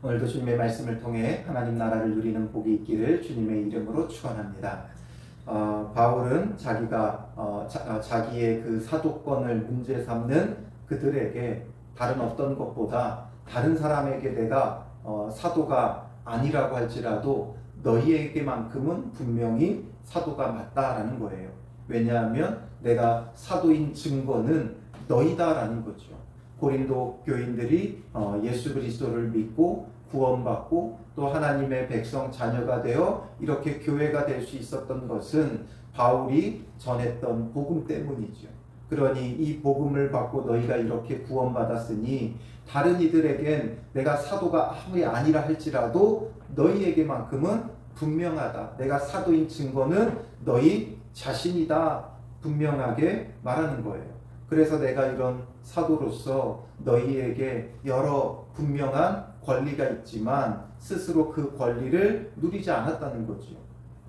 오늘도 주님의 말씀을 통해 하나님 나라를 누리는 복이 있기를 주님의 이름으로 축원합니다. 바울은 자기의 그 사도권을 문제 삼는 그들에게 다른 어떤 것보다 다른 사람에게 내가 사도가 아니라고 할지라도 너희에게만큼은 분명히 사도가 맞다라는 거예요. 왜냐하면 내가 사도인 증거는 너희다라는 거죠. 고린도 교인들이 예수 그리스도를 믿고 구원받고 또 하나님의 백성 자녀가 되어 이렇게 교회가 될 수 있었던 것은 바울이 전했던 복음 때문이죠. 그러니 이 복음을 받고 너희가 이렇게 구원받았으니 다른 이들에겐 내가 사도가 아무리 아니라 할지라도 너희에게만큼은 분명하다. 내가 사도인 증거는 너희 자신이다. 분명하게 말하는 거예요. 그래서 내가 이런 사도로서 너희에게 여러 분명한 권리가 있지만 스스로 그 권리를 누리지 않았다는 거죠.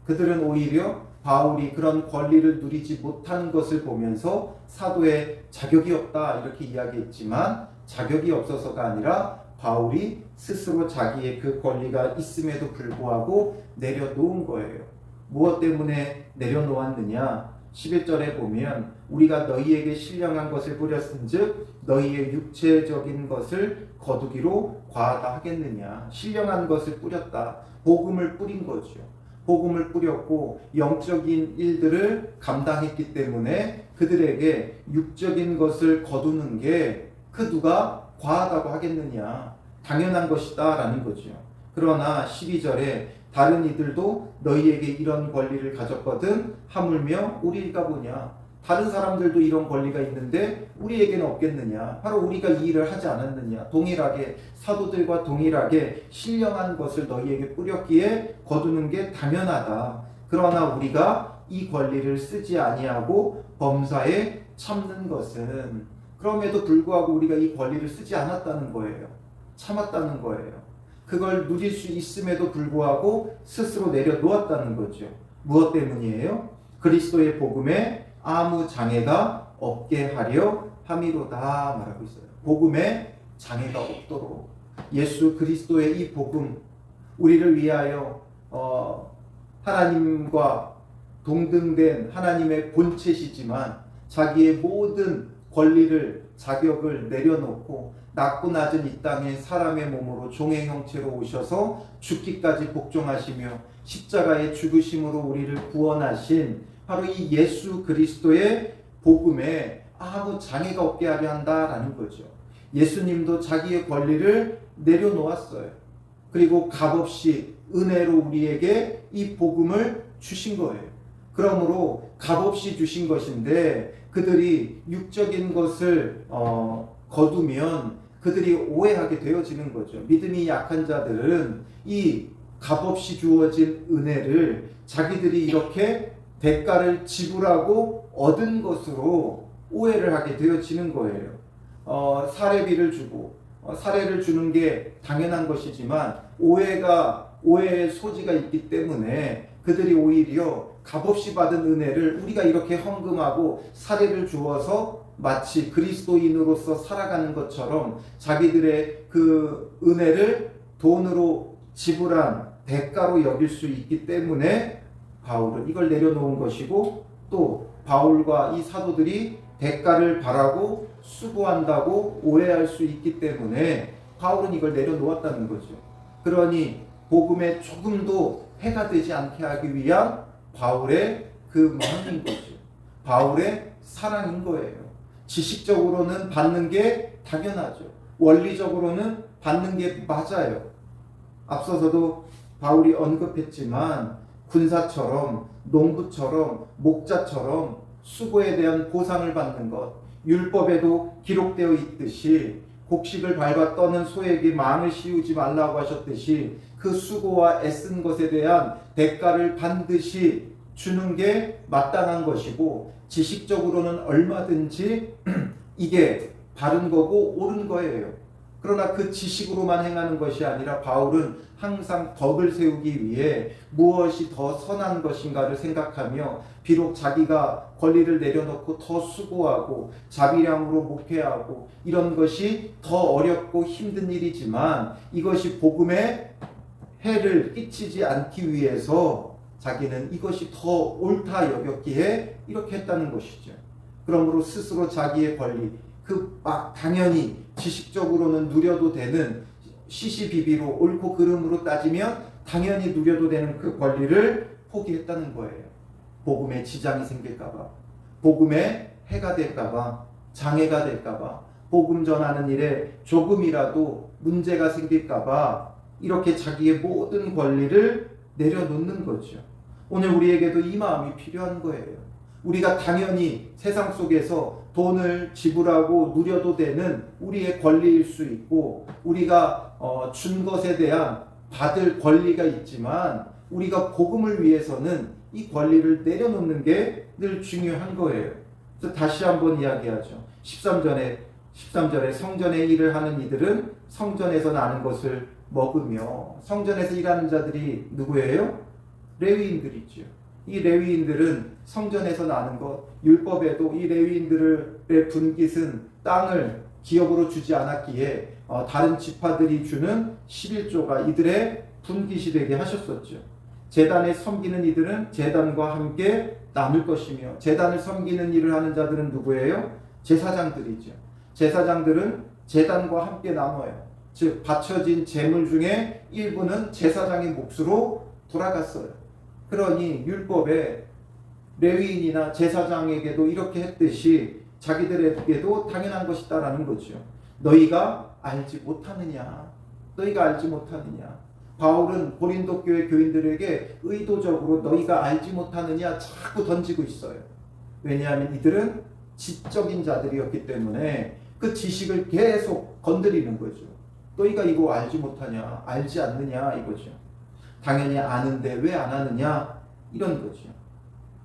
그들은 오히려 바울이 그런 권리를 누리지 못하는 것을 보면서 사도의 자격이 없다 이렇게 이야기했지만 자격이 없어서가 아니라 바울이 스스로 자기의 그 권리가 있음에도 불구하고 내려놓은 거예요. 무엇 때문에 내려놓았느냐? 11절에 보면 우리가 너희에게 신령한 것을 뿌렸은즉 너희의 육체적인 것을 거두기로 과하다 하겠느냐. 신령한 것을 뿌렸다. 복음을 뿌린 거죠. 복음을 뿌렸고 영적인 일들을 감당했기 때문에 그들에게 육적인 것을 거두는 게 그 누가 과하다고 하겠느냐. 당연한 것이다 라는 거죠. 그러나 12절에 다른 이들도 너희에게 이런 권리를 가졌거든 하물며 우리가 뭐냐. 다른 사람들도 이런 권리가 있는데 우리에게는 없겠느냐. 바로 우리가 이 일을 하지 않았느냐. 동일하게 사도들과 동일하게 신령한 것을 너희에게 뿌렸기에 거두는 게 당연하다. 그러나 우리가 이 권리를 쓰지 아니하고 범사에 참는 것은 그럼에도 불구하고 우리가 이 권리를 쓰지 않았다는 거예요. 참았다는 거예요. 그걸 누릴 수 있음에도 불구하고 스스로 내려놓았다는 거죠. 무엇 때문이에요? 그리스도의 복음에 아무 장애가 없게 하려 함이로다 말하고 있어요. 복음에 장애가 없도록 예수 그리스도의 이 복음 우리를 위하여 하나님과 동등된 하나님의 본체시지만 자기의 모든 권리를 자격을 내려놓고 낮고 낮은 이 땅에 사람의 몸으로 종의 형체로 오셔서 죽기까지 복종하시며 십자가의 죽으심으로 우리를 구원하신 바로 이 예수 그리스도의 복음에 아무 장애가 없게 하려 한다라는 거죠. 예수님도 자기의 권리를 내려놓았어요. 그리고 값없이 은혜로 우리에게 이 복음을 주신 거예요. 그러므로 값없이 주신 것인데 그들이 육적인 것을 거두면 그들이 오해하게 되어지는 거죠. 믿음이 약한 자들은 이 값없이 주어진 은혜를 자기들이 이렇게 대가를 지불하고 얻은 것으로 오해를 하게 되어지는 거예요. 사례비를 주고 사례를 주는 게 당연한 것이지만 오해의 소지가 있기 때문에 그들이 오히려 값없이 받은 은혜를 우리가 이렇게 헌금하고 사례를 주어서 마치 그리스도인으로서 살아가는 것처럼 자기들의 그 은혜를 돈으로 지불한 대가로 여길 수 있기 때문에 바울은 이걸 내려놓은 것이고 또 바울과 이 사도들이 대가를 바라고 수고한다고 오해할 수 있기 때문에 바울은 이걸 내려놓았다는 거죠. 그러니 복음에 조금도 해가 되지 않게 하기 위한 바울의 그 마음인 거죠. 바울의 사랑인 거예요. 지식적으로는 받는 게 당연하죠. 원리적으로는 받는 게 맞아요. 앞서서도 바울이 언급했지만 군사처럼 농부처럼 목자처럼 수고에 대한 보상을 받는 것, 율법에도 기록되어 있듯이 곡식을 밟아 떠는 소에게 망을 씌우지 말라고 하셨듯이 그 수고와 애쓴 것에 대한 대가를 반드시 주는 게 마땅한 것이고 지식적으로는 얼마든지 이게 바른 거고 옳은 거예요. 그러나 그 지식으로만 행하는 것이 아니라 바울은 항상 덕을 세우기 위해 무엇이 더 선한 것인가를 생각하며 비록 자기가 권리를 내려놓고 더 수고하고 자비량으로 목회하고 이런 것이 더 어렵고 힘든 일이지만 이것이 복음에 해를 끼치지 않기 위해서 자기는 이것이 더 옳다 여겼기에 이렇게 했다는 것이죠. 그러므로 스스로 자기의 권리, 당연히 지식적으로는 누려도 되는 시시비비로 옳고 그름으로 따지면 당연히 누려도 되는 그 권리를 포기했다는 거예요. 복음에 지장이 생길까봐, 복음에 해가 될까봐, 장애가 될까봐, 복음 전하는 일에 조금이라도 문제가 생길까봐 이렇게 자기의 모든 권리를 내려놓는 거죠. 오늘 우리에게도 이 마음이 필요한 거예요. 우리가 당연히 세상 속에서 돈을 지불하고 누려도 되는 우리의 권리일 수 있고 우리가 준 것에 대한 받을 권리가 있지만 우리가 복음을 위해서는 이 권리를 내려놓는 게 늘 중요한 거예요. 그래서 다시 한번 이야기하죠. 13절에 성전의 일을 하는 이들은 성전에서 나는 것을 먹으며, 성전에서 일하는 자들이 누구예요? 레위인들이죠. 이 레위인들은 성전에서 나는 것, 율법에도 이 레위인들의 분깃은 땅을 기업으로 주지 않았기에 다른 지파들이 주는 11조가 이들의 분깃이 되게 하셨었죠. 제단에 섬기는 이들은 제단과 함께 남을 것이며, 제단을 섬기는 일을 하는 자들은 누구예요? 제사장들이죠. 제사장들은 제단과 함께 나눠요. 즉 바쳐진 제물 중에 일부는 제사장의 몫으로 돌아갔어요. 그러니 율법에 레위인이나 제사장에게도 이렇게 했듯이 자기들에게도 당연한 것이다라는 거죠. 너희가 알지 못하느냐? 너희가 알지 못하느냐? 바울은 고린도 교회 교인들에게 의도적으로 너희가 알지 못하느냐 자꾸 던지고 있어요. 왜냐하면 이들은 지적인 자들이었기 때문에 그 지식을 계속 건드리는 거죠. 너희가 이거 알지 못하냐? 알지 않느냐? 이거죠. 당연히 아는데 왜 안 하느냐? 이런 거죠.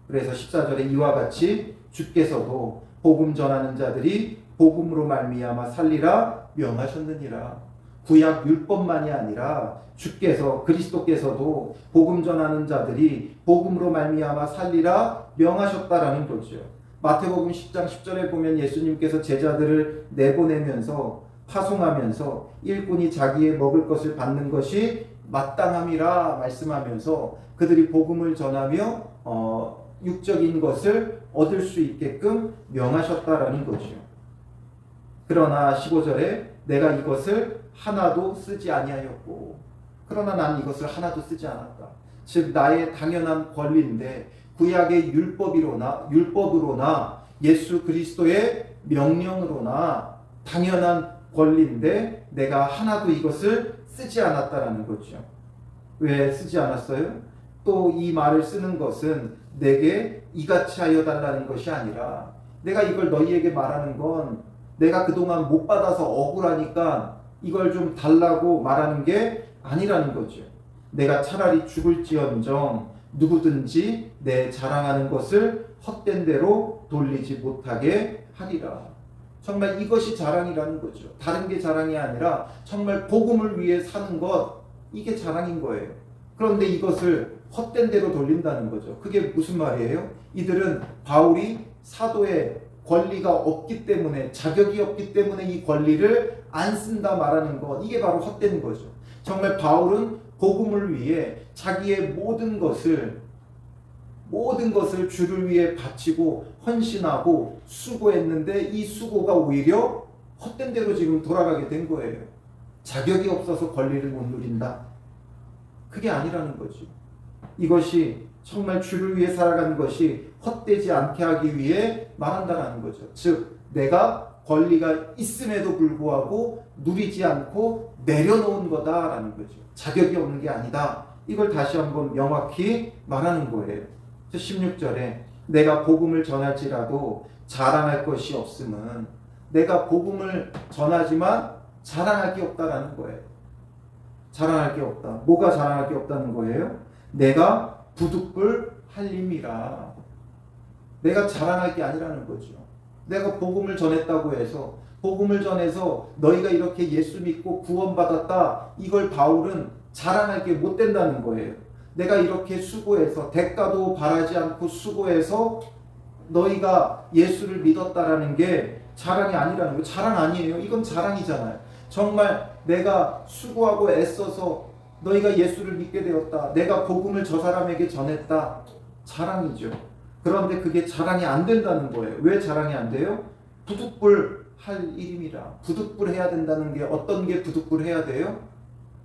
그래서 14절에 이와 같이 주께서도 복음 전하는 자들이 복음으로 말미암아 살리라 명하셨느니라. 구약 율법만이 아니라 주께서 그리스도께서도 복음 전하는 자들이 복음으로 말미암아 살리라 명하셨다라는 거죠. 마태복음 10장 10절에 보면 예수님께서 제자들을 내보내면서 파송하면서 일꾼이 자기의 먹을 것을 받는 것이 마땅함이라 말씀하면서 그들이 복음을 전하며 육적인 것을 얻을 수 있게끔 명하셨다라는 거죠. 그러나 15절에 내가 이것을 하나도 쓰지 아니하였고, 그러나 난 이것을 하나도 쓰지 않았다. 즉 나의 당연한 권리인데 구약의 율법으로나 예수 그리스도의 명령으로나 당연한 권리인데 내가 하나도 이것을 쓰지 않았다라는 거죠. 왜 쓰지 않았어요? 또 이 말을 쓰는 것은 내게 이같이 하여 달라는 것이 아니라 내가 이걸 너희에게 말하는 건 내가 그동안 못 받아서 억울하니까 이걸 좀 달라고 말하는 게 아니라는 거죠. 내가 차라리 죽을지언정 누구든지 내 자랑하는 것을 헛된 대로 돌리지 못하게 하리라. 정말 이것이 자랑이라는 거죠. 다른 게 자랑이 아니라 정말 복음을 위해 사는 것, 이게 자랑인 거예요. 그런데 이것을 헛된 대로 돌린다는 거죠. 그게 무슨 말이에요? 이들은 바울이 사도의 권리가 없기 때문에, 자격이 없기 때문에 이 권리를 안 쓴다 말하는 것, 이게 바로 헛된 거죠. 정말 바울은 복음을 위해 자기의 모든 것을 주를 위해 바치고 헌신하고 수고했는데 이 수고가 오히려 헛된 대로 지금 돌아가게 된 거예요. 자격이 없어서 권리를 못 누린다? 그게 아니라는 거죠. 이것이 정말 주를 위해 살아가는 것이 헛되지 않게 하기 위해 말한다라는 거죠. 즉 내가 권리가 있음에도 불구하고 누리지 않고 내려놓은 거다라는 거죠. 자격이 없는 게 아니다. 이걸 다시 한번 명확히 말하는 거예요. 16절에 내가 복음을 전할지라도 자랑할 것이 없음은, 내가 복음을 전하지만 자랑할 게 없다라는 거예요. 자랑할 게 없다. 뭐가 자랑할 게 없다는 거예요? 내가 부득불 할림이라. 내가 자랑할 게 아니라는 거죠. 내가 복음을 전했다고 해서 복음을 전해서 너희가 이렇게 예수 믿고 구원받았다. 이걸 바울은 자랑할 게 못 된다는 거예요. 내가 이렇게 수고해서 대가도 바라지 않고 수고해서 너희가 예수를 믿었다라는 게 자랑이 아니라는 거예요. 자랑 아니에요. 이건 자랑이잖아요. 정말 내가 수고하고 애써서 너희가 예수를 믿게 되었다. 내가 복음을 저 사람에게 전했다. 자랑이죠. 그런데 그게 자랑이 안 된다는 거예요. 왜 자랑이 안 돼요? 부득불 할 일임이라. 부득불 해야 된다는 게 어떤 게 부득불 해야 돼요?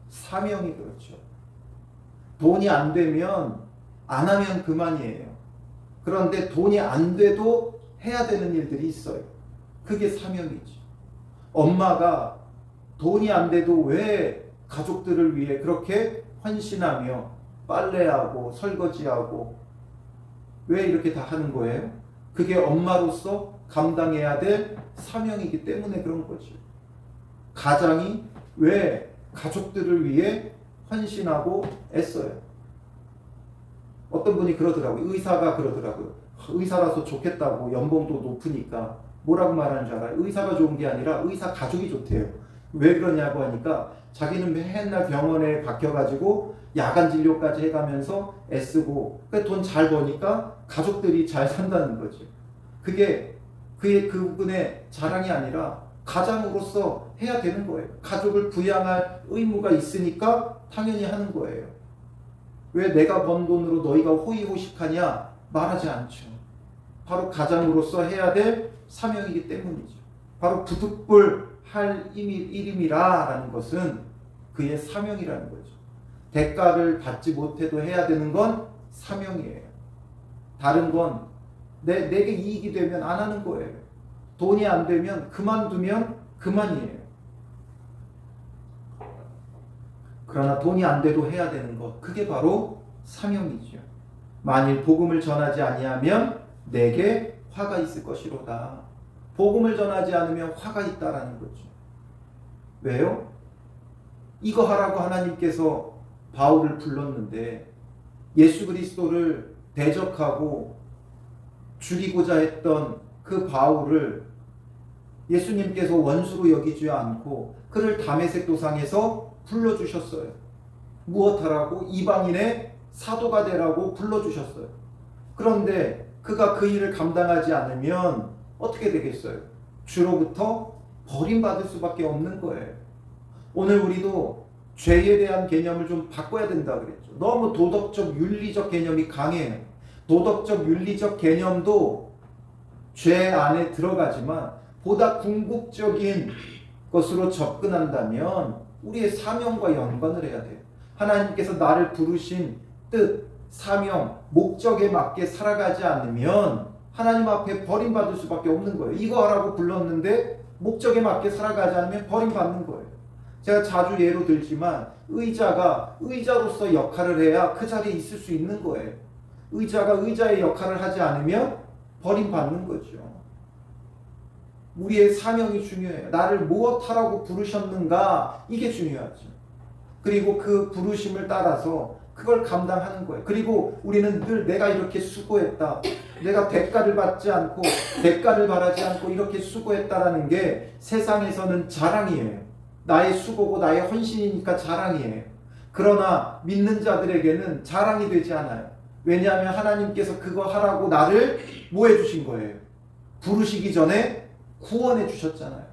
사명이 그렇죠. 돈이 안 되면 안 하면 그만이에요. 그런데 돈이 안 돼도 해야 되는 일들이 있어요. 그게 사명이지. 엄마가 돈이 안 돼도 왜 가족들을 위해 그렇게 헌신하며 빨래하고 설거지하고 왜 이렇게 다 하는 거예요? 그게 엄마로서 감당해야 될 사명이기 때문에 그런 거죠. 가장이 왜 가족들을 위해 헌신하고 애써요? 어떤 분이 그러더라고요. 의사가 그러더라고요. 의사라서 좋겠다고, 연봉도 높으니까. 뭐라고 말하는 줄 알아요? 의사가 좋은 게 아니라 의사 가족이 좋대요. 왜 그러냐고 하니까 자기는 맨날 병원에 박혀가지고 야간 진료까지 해가면서 애쓰고 돈 잘 버니까 가족들이 잘 산다는 거죠. 그게 그분의 자랑이 아니라 가장으로서 해야 되는 거예요. 가족을 부양할 의무가 있으니까 당연히 하는 거예요. 왜 내가 번 돈으로 너희가 호의호식하냐 말하지 않죠. 바로 가장으로서 해야 될 사명이기 때문이죠. 바로 부득불 할 일임이라 라는 것은 그의 사명이라는 거죠. 대가를 받지 못해도 해야 되는 건 사명이에요. 다른 건 내게 이익이 되면 안 하는 거예요. 돈이 안 되면 그만두면 그만이에요. 그러나 돈이 안 돼도 해야 되는 것, 그게 바로 사명이죠. 만일 복음을 전하지 아니하면 내게 화가 있을 것이로다. 복음을 전하지 않으면 화가 있다라는 거죠. 왜요? 이거 하라고 하나님께서 바울을 불렀는데 예수 그리스도를 대적하고 죽이고자 했던 그 바울을 예수님께서 원수로 여기지 않고 그를 다메섹 도상에서 불러주셨어요. 무엇하라고? 이방인의 사도가 되라고 불러주셨어요. 그런데 그가 그 일을 감당하지 않으면 어떻게 되겠어요? 주로부터 버림받을 수밖에 없는 거예요. 오늘 우리도 죄에 대한 개념을 좀 바꿔야 된다 그랬죠. 너무 도덕적 윤리적 개념이 강해요. 도덕적 윤리적 개념도 죄 안에 들어가지만 보다 궁극적인 것으로 접근한다면 우리의 사명과 연관을 해야 돼요. 하나님께서 나를 부르신 뜻, 사명, 목적에 맞게 살아가지 않으면 하나님 앞에 버림받을 수밖에 없는 거예요. 이거 하라고 불렀는데 목적에 맞게 살아가지 않으면 버림받는 거예요. 제가 자주 예로 들지만 의자가 의자로서 역할을 해야 그 자리에 있을 수 있는 거예요. 의자가 의자의 역할을 하지 않으면 버림받는 거죠. 우리의 사명이 중요해요. 나를 무엇하라고 부르셨는가, 이게 중요하죠. 그리고 그 부르심을 따라서 그걸 감당하는 거예요. 그리고 우리는 늘 내가 이렇게 수고했다, 내가 대가를 받지 않고 대가를 바라지 않고 이렇게 수고했다라는 게 세상에서는 자랑이에요. 나의 수고고 나의 헌신이니까 자랑이에요. 그러나 믿는 자들에게는 자랑이 되지 않아요. 왜냐하면 하나님께서 그거 하라고 나를 뭐 해주신 거예요? 부르시기 전에 구원해 주셨잖아요.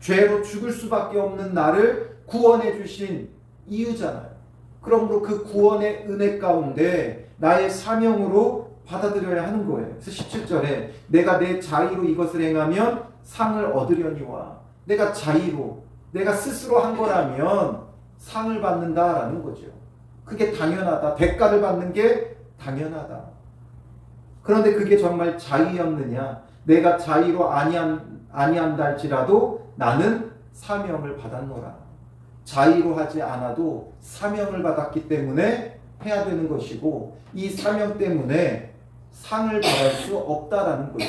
죄로 죽을 수밖에 없는 나를 구원해 주신 이유잖아요. 그러므로 그 구원의 은혜 가운데 나의 사명으로 받아들여야 하는 거예요. 그래서 17절에 내가 내 자의로 이것을 행하면 상을 얻으려니와, 내가 자의로 내가 스스로 한 거라면 상을 받는다라는 거죠. 그게 당연하다. 대가를 받는 게 당연하다. 그런데 그게 정말 자의였느냐? 내가 자의로 아니한다 할지라도 나는 사명을 받았노라. 자의로 하지 않아도 사명을 받았기 때문에 해야 되는 것이고, 이 사명 때문에 상을 받을 수 없다라는 거죠.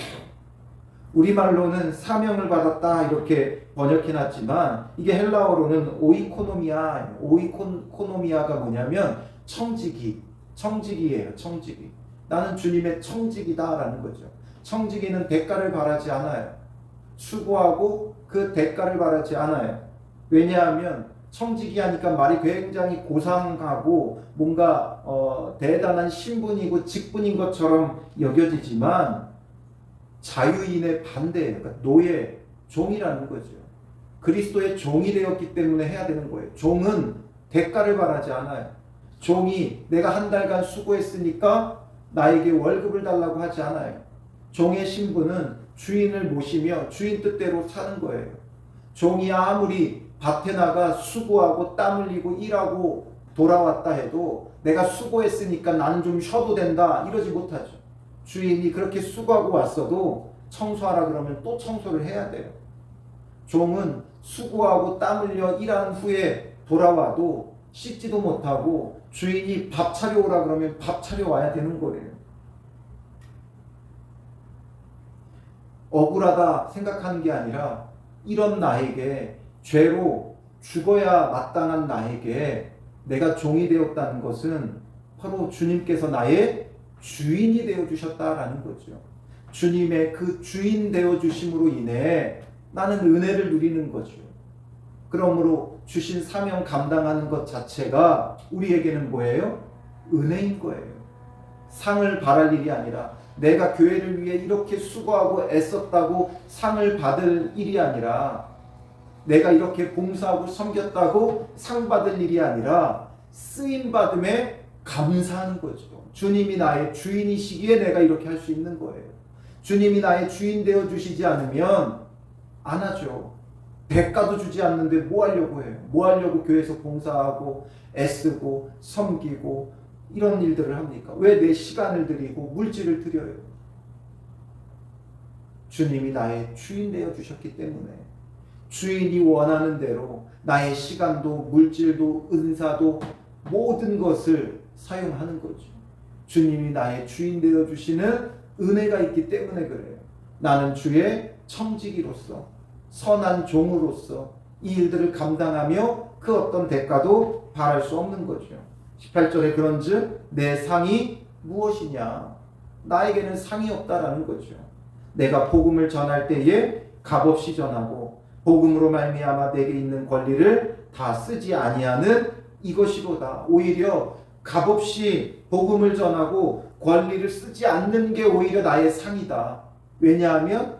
우리말로는 사명을 받았다 이렇게 번역해놨지만 이게 헬라어로는 오이코노미아. 오이코노미아가 뭐냐면 청지기예요. 청지기. 나는 주님의 청지기다라는 거죠. 청지기는 대가를 바라지 않아요. 수고하고 그 대가를 바라지 않아요. 왜냐하면 청지기 하니까 말이 굉장히 고상하고 뭔가 대단한 신분이고 직분인 것처럼 여겨지지만 자유인의 반대예요. 그러니까 노예, 종이라는 거죠. 그리스도의 종이 되었기 때문에 해야 되는 거예요. 종은 대가를 바라지 않아요. 종이 내가 한 달간 수고했으니까 나에게 월급을 달라고 하지 않아요. 종의 신분은 주인을 모시며 주인 뜻대로 사는 거예요. 종이 아무리 밭에 나가 수고하고 땀 흘리고 일하고 돌아왔다 해도 내가 수고했으니까 나는 좀 쉬어도 된다 이러지 못하죠. 주인이 그렇게 수고하고 왔어도 청소하라 그러면 또 청소를 해야 돼요. 종은 수고하고 땀 흘려 일한 후에 돌아와도 씻지도 못하고 주인이 밥 차려오라 그러면 밥 차려와야 되는 거예요. 억울하다 생각하는 게 아니라 이런 나에게 죄로 죽어야 마땅한 나에게 내가 종이 되었다는 것은 바로 주님께서 나의 주인이 되어주셨다라는 거죠. 주님의 그 주인 되어주심으로 인해 나는 은혜를 누리는 거죠. 그러므로 주신 사명 감당하는 것 자체가 우리에게는 뭐예요? 은혜인 거예요. 상을 바랄 일이 아니라 내가 교회를 위해 이렇게 수고하고 애썼다고 상을 받을 일이 아니라 내가 이렇게 봉사하고 섬겼다고 상 받을 일이 아니라 쓰임 받음에 감사하는 거죠. 주님이 나의 주인이시기에 내가 이렇게 할 수 있는 거예요. 주님이 나의 주인 되어 주시지 않으면 안 하죠. 대가도 주지 않는데 뭐 하려고 해요? 뭐 하려고 교회에서 봉사하고 애쓰고 섬기고 이런 일들을 합니까? 왜 내 시간을 드리고 물질을 드려요? 주님이 나의 주인 되어 주셨기 때문에 주인이 원하는 대로 나의 시간도 물질도 은사도 모든 것을 사용하는 거죠. 주님이 나의 주인 되어 주시는 은혜가 있기 때문에 그래요. 나는 주의 청지기로서 선한 종으로서 이 일들을 감당하며 그 어떤 대가도 바랄 수 없는 거죠. 18절에 그런즉 내 상이 무엇이냐? 나에게는 상이 없다라는 거죠. 내가 복음을 전할 때에 값없이 전하고 복음으로 말미암아 내게 있는 권리를 다 쓰지 아니하는 이것이로다. 오히려 값없이 복음을 전하고 권리를 쓰지 않는 게 오히려 나의 상이다. 왜냐하면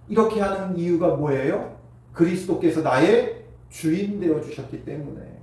이렇게 하는 이유가 뭐예요? 그리스도께서 나의 주인 되어 주셨기 때문에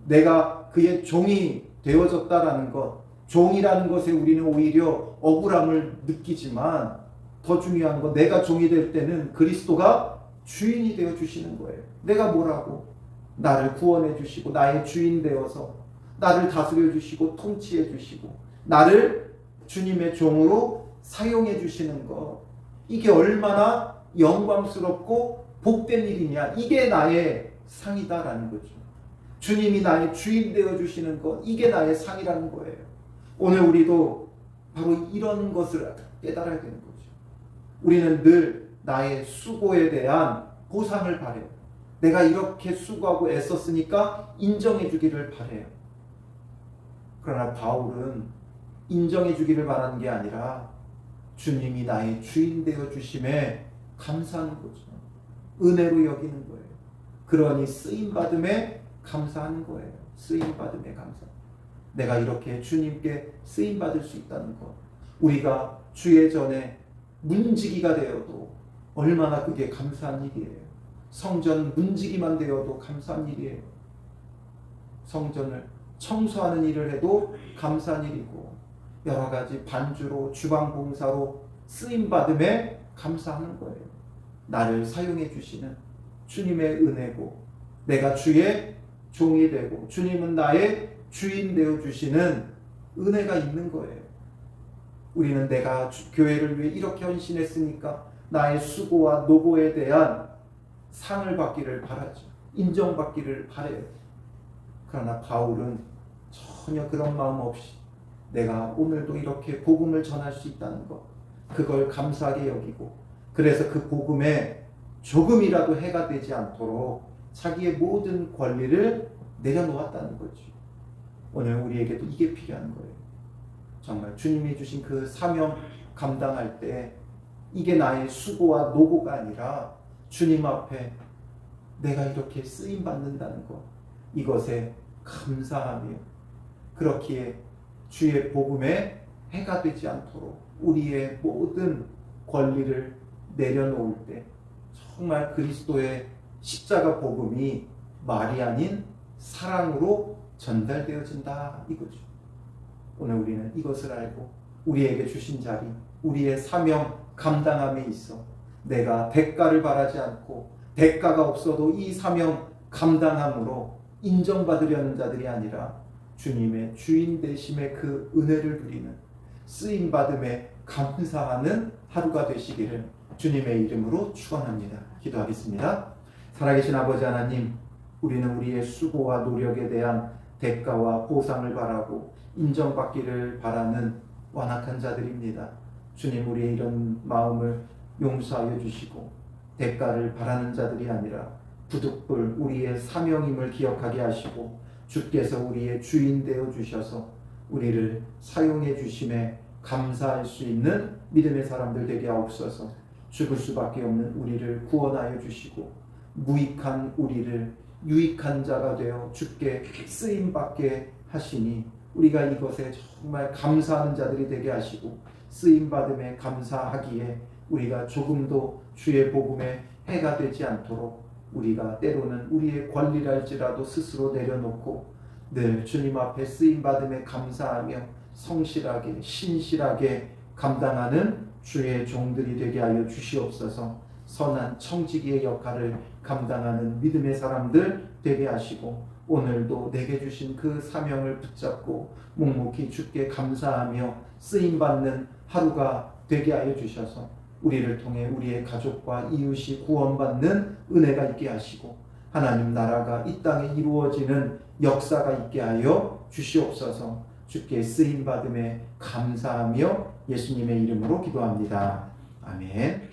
내가 그의 종이 되어졌다라는 것, 종이라는 것에 우리는 오히려 억울함을 느끼지만 더 중요한 건 내가 종이 될 때는 그리스도가 주인이 되어 주시는 거예요. 내가 뭐라고? 나를 구원해 주시고 나의 주인 되어서 나를 다스려 주시고 통치해 주시고 나를 주님의 종으로 사용해 주시는 것, 이게 얼마나 영광스럽고 복된 일이냐. 이게 나의 상이다라는 거죠. 주님이 나의 주인 되어 주시는 것, 이게 나의 상이라는 거예요. 오늘 우리도 바로 이런 것을 깨달아야 되는 거죠. 우리는 늘 나의 수고에 대한 보상을 바래요. 내가 이렇게 수고하고 애썼으니까 인정해 주기를 바래요. 그러나 바울은 인정해 주기를 바라는 게 아니라 주님이 나의 주인 되어 주심에 감사하는 거죠. 은혜로 여기는 거예요. 그러니 쓰임 받음에 감사하는 거예요. 쓰임 받음에 감사. 내가 이렇게 주님께 쓰임 받을 수 있다는 것. 우리가 주의 전에 문지기가 되어도 얼마나 그게 감사한 일이에요. 성전 문지기만 되어도 감사한 일이에요. 성전을 청소하는 일을 해도 감사한 일이고 여러 가지 반주로 주방 봉사로 쓰임 받음에 감사하는 거예요. 나를 사용해 주시는 주님의 은혜고 내가 주의 종이 되고 주님은 나의 주인 되어 주시는 은혜가 있는 거예요. 우리는 내가 교회를 위해 이렇게 헌신했으니까 나의 수고와 노고에 대한 상을 받기를 바라죠. 인정받기를 바라요. 그러나 바울은 전혀 그런 마음 없이 내가 오늘도 이렇게 복음을 전할 수 있다는 것, 그걸 감사하게 여기고 그래서 그 복음에 조금이라도 해가 되지 않도록 자기의 모든 권리를 내려놓았다는 거죠. 오늘 우리에게도 이게 필요한 거예요. 정말 주님이 주신 그 사명 감당할 때 이게 나의 수고와 노고가 아니라 주님 앞에 내가 이렇게 쓰임 받는다는 것, 이것에 감사하며 그렇기에 주의 복음에 해가 되지 않도록 우리의 모든 권리를 내려놓을 때 정말 그리스도의 십자가 복음이 말이 아닌 사랑으로 전달되어진다 이거죠. 오늘 우리는 이것을 알고 우리에게 주신 자리, 우리의 사명 감당함에 있어 내가 대가를 바라지 않고 대가가 없어도 이 사명 감당함으로 인정받으려는 자들이 아니라 주님의 주인 되심의 그 은혜를 누리는 쓰임받음에 감사하는 하루가 되시기를 주님의 이름으로 축원합니다. 기도하겠습니다. 살아계신 아버지 하나님, 우리는 우리의 수고와 노력에 대한 대가와 보상을 바라고 인정받기를 바라는 완악한 자들입니다. 주님, 우리의 이런 마음을 용서하여 주시고 대가를 바라는 자들이 아니라 부득불 우리의 사명임을 기억하게 하시고 주께서 우리의 주인 되어 주셔서 우리를 사용해 주심에 감사할 수 있는 믿음의 사람들 되게 하옵소서. 죽을 수밖에 없는 우리를 구원하여 주시고 무익한 우리를 유익한 자가 되어 주께 쓰임받게 하시니 우리가 이것에 정말 감사하는 자들이 되게 하시고 쓰임받음에 감사하기에 우리가 조금도 주의 복음에 해가 되지 않도록 우리가 때로는 우리의 권리랄지라도 스스로 내려놓고 늘 주님 앞에 쓰임받음에 감사하며 성실하게 신실하게 감당하는 주의 종들이 되게 하여 주시옵소서. 선한 청지기의 역할을 감당하는 믿음의 사람들 되게 하시고 오늘도 내게 주신 그 사명을 붙잡고 묵묵히 주께 감사하며 쓰임받는 하루가 되게 하여 주셔서 우리를 통해 우리의 가족과 이웃이 구원받는 은혜가 있게 하시고 하나님 나라가 이 땅에 이루어지는 역사가 있게 하여 주시옵소서. 주께 쓰임받음에 감사하며 예수님의 이름으로 기도합니다. 아멘.